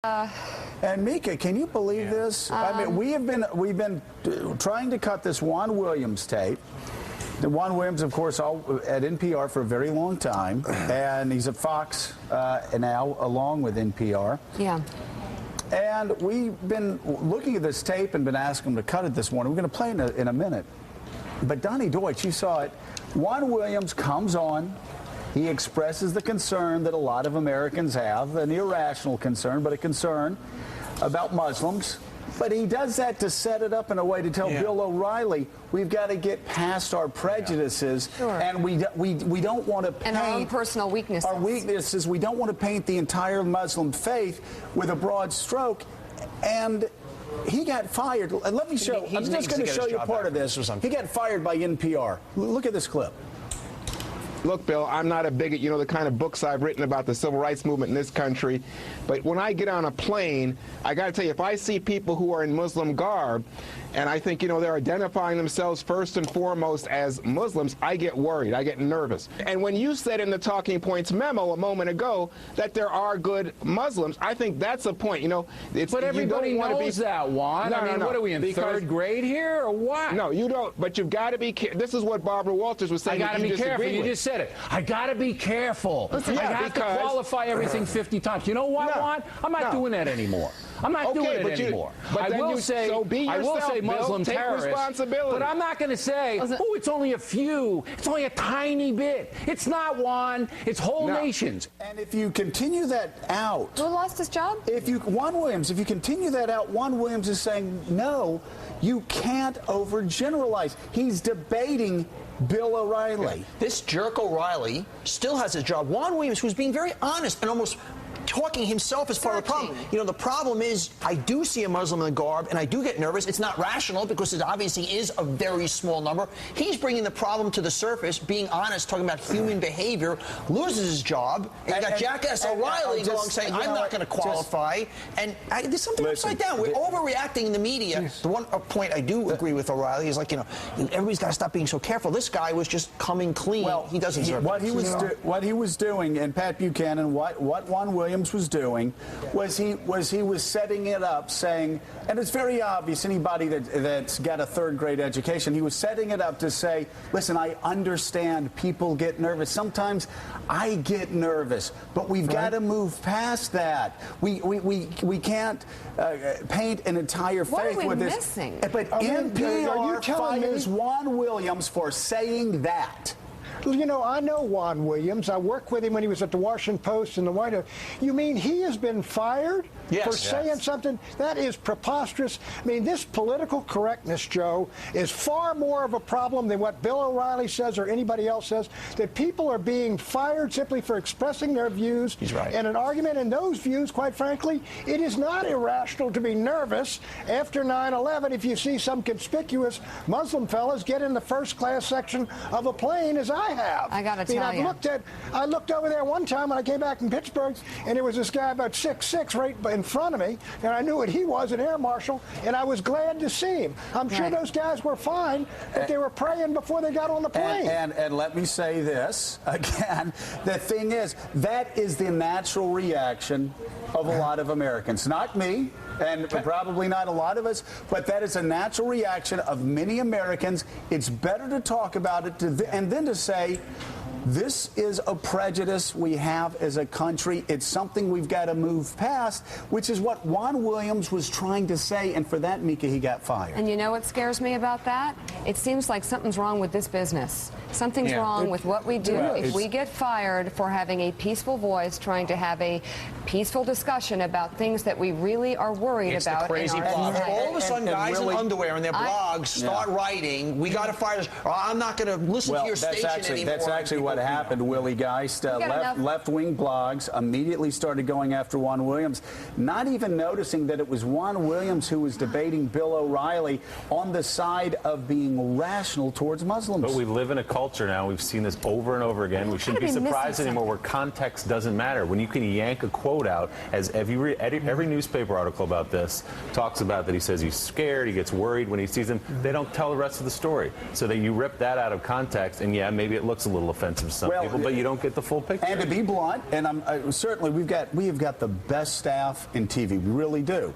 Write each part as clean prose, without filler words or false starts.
And Mika, can you believe this? I mean, we've been trying to cut this Juan Williams tape. Juan Williams, of course, at NPR for a very long time, and he's at Fox now, along with NPR. Yeah. And we've been looking at this tape and been asking him to cut it this morning. We're going to play it in a minute. But Donnie Deutsch, you saw it. Juan Williams comes on. He expresses the concern that a lot of Americans have, an irrational concern, but a concern about Muslims. But he does that to set it up in a way to tell Bill O'Reilly, we've got to get past our prejudices, and we don't want to paint and our own personal weaknesses. Our weaknesses. We don't want to paint the entire Muslim faith with a broad stroke. And he got fired. Let me show. I'm just going to show you part of this. He got fired by NPR. Look at this clip. Look, Bill, I'm not a bigot. You know the kind of books I've written about the civil rights movement in this country. But when I get on a plane, I got to tell you, if I see people who are in Muslim garb, and I think, you know, they're identifying themselves first and foremost as Muslims, I get worried. I get nervous. And when you said in the Talking Points memo a moment ago that there are good Muslims, I think that's a point. You know, it's, but everybody knows that, Juan. I mean, what are we in third grade here, or what? No, you don't. But you've got to be careful. This is what Barbara Walters was saying. I got to be careful. You just said it. I got to be careful. I have to qualify everything 50 times. You know what, Juan? I'm not doing that anymore. I'm not doing it anymore. But I will say, I will say Muslim terrorists, but I'm not going to say, oh, it's only a few. It's only a tiny bit. It's not, Juan. It's whole nations. And if you continue that out, who lost his job? Juan Williams, if you continue that out, Juan Williams is saying, no, you can't overgeneralize. He's debating Bill O'Reilly. This jerk O'Reilly still has his job. Juan Williams, who's being very honest and almost talking himself as part of the problem. You know, the problem is I do see a Muslim in the garb, and I do get nervous. It's not rational because it obviously is a very small number. He's bringing the problem to the surface, being honest, talking about human behavior, loses his job, and you got Jackass O'Reilly going saying, I'm not going to qualify. And there's something upside down. We're overreacting in the media. The one point I do agree with O'Reilly is, like, you know, everybody's got to stop being so careful. This guy was just coming clean. Well, he doesn't deserve what he was doing, and Pat Buchanan, what Juan Williams was doing was he was setting it up, saying, and it's very obvious, anybody that's got a third-grade education, he was setting it up to say, listen, I understand people get nervous. Sometimes I get nervous, but we've got to move past that. We can't paint an entire faith with this. Missing? But NPR fires Juan Williams for saying that. You know, I know Juan Williams. I worked with him when he was at the Washington Post and the White House. You mean he has been fired for saying something? That is preposterous. I mean, this political correctness, Joe, is far more of a problem than what Bill O'Reilly says or anybody else says, that people are being fired simply for expressing their views in an argument. And those views, quite frankly, it is not irrational to be nervous after 9/11 if you see some conspicuous Muslim fellas get in the first-class section of a plane, as I have. I got to tell you. I looked over there one time when I came back from Pittsburgh, and there was this guy about 6'6" right in front of me, and I knew what he was, an air marshal, and I was glad to see him. I'm sure those guys were fine, but they were praying before they got on the plane. And let me say this again: the thing is, that is the natural reaction of a lot of Americans. Not me, and probably not a lot of us, but that is a natural reaction of many Americans. It's better to talk about it and then to say, this is a prejudice we have as a country. It's something we've got to move past, which is what Juan Williams was trying to say. And for that, Mika, he got fired. And you know what scares me about that? It seems like something's wrong with this business. Something's wrong with what we do. If we get fired for having a peaceful voice, trying to have a peaceful discussion about things that we really are worried about. The crazy blogs. All of a sudden, guys in underwear in their blogs start writing, we got to fire this, or I'm not going to listen to your station anymore. That's actually what happened, Willie Geist. Left-wing blogs immediately started going after Juan Williams, not even noticing that it was Juan Williams who was debating Bill O'Reilly on the side of being rational towards Muslims. But we live in a culture now. We've seen this over and over again. We shouldn't be surprised anymore where context doesn't matter. When you can yank a quote out, as every newspaper article about this talks about, that he says he's scared, he gets worried when he sees them, they don't tell the rest of the story. So that you rip that out of context, and yeah, maybe it looks a little offensive. offensive to some people, but you don't get the full picture. And to be blunt, and certainly we have got the best staff in TV. We really do.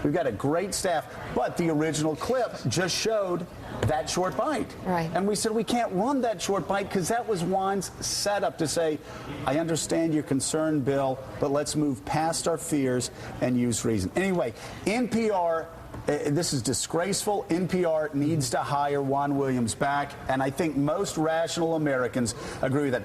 We've got a great staff, but the original clip just showed that short bite. Right. And we said we can't run that short bite because that was Juan's setup to say, I understand your concern, Bill, but let's move past our fears and use reason. Anyway, NPR, this is disgraceful. NPR needs to hire Juan Williams back, and I think most rational Americans agree with that.